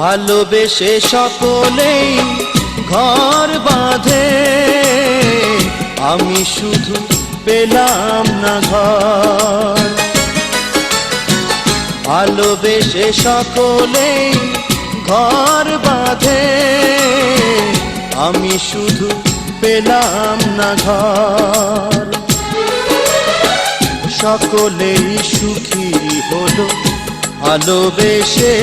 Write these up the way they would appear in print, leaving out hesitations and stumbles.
ভালোবেসে সকলেই ঘর বাঁধে, আমি শুধু পেলাম না ঘর। ভালোবেসে সকলেই ঘর বাঁধে, আমি শুধু পেলাম না ঘর। সকলেই সুখী হলো ভালোবেসে,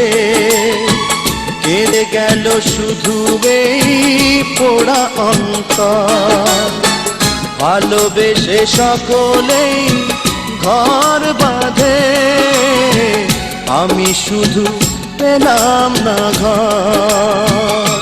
কেঁদে গেল শুধু এই পোড়া অন্তর। ভালোবেসে সকলেই ঘর বাঁধে, আমি শুধু পেলাম না ঘর।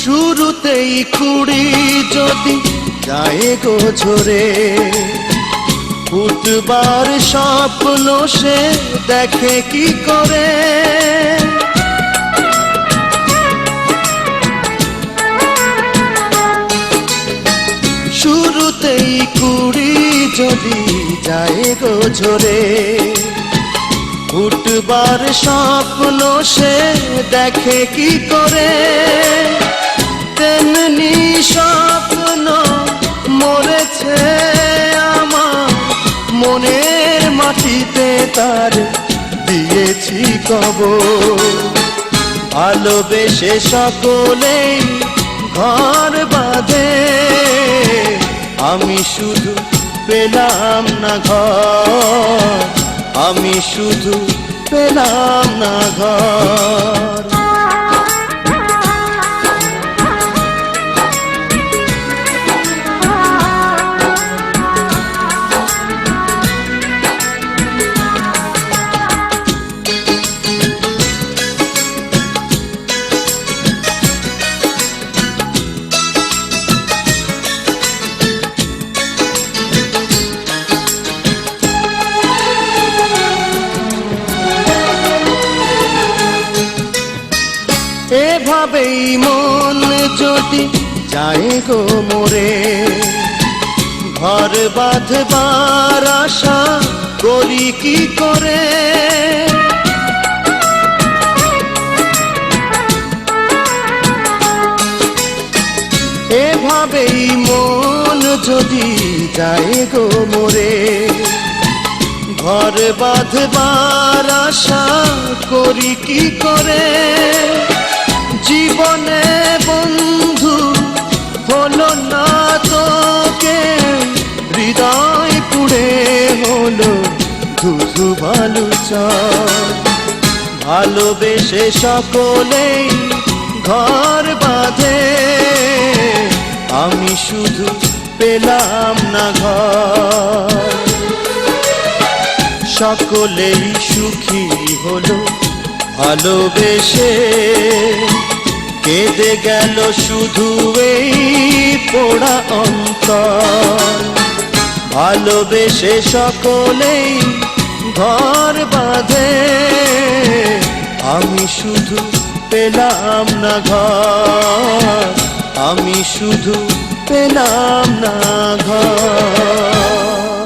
শুরুতেই কুড়ি যদি যায় গো ঝরে, ফুটবার স্বপ্ন সে দেখে কি করে। শুরুতেই কুড়ি যদি যায় গো ঝরে, ফুটবার স্বপ্ন সে দেখে কি করে। তেমনি স্বপ্ন মরেছে আমার মনের মাটিতে, তার দিয়েছি কবর। ভালোবেসে সকলেই ঘর বাঁধে, আমি শুধু পেলাম না ঘর, আমি শুধু পেলাম না ঘর। এভাবেই মন যদি যায় গো মোরে, ঘর বাঁধবার আশা করি কি করে। এভাবেই মন যদি যায় গো মোরে, ঘর বাঁধবার আশা করি কি করে। জীবনে বন্ধু হলো না তোকে, হৃদয় পুড়ে হলো ধুধু বালুচর। ভালোবেসে সকলেই ঘর বাঁধে, আমি শুধু পেলাম না ঘর। সকলেই সুখী হলো ভালোবেসে, কেঁদে গেল শুধু এই পোড়া অন্তর। ভালোবেসে সকলেই ঘর বাঁধে, আমি শুধু পেলাম না ঘর, আমি শুধু পেলাম না ঘর।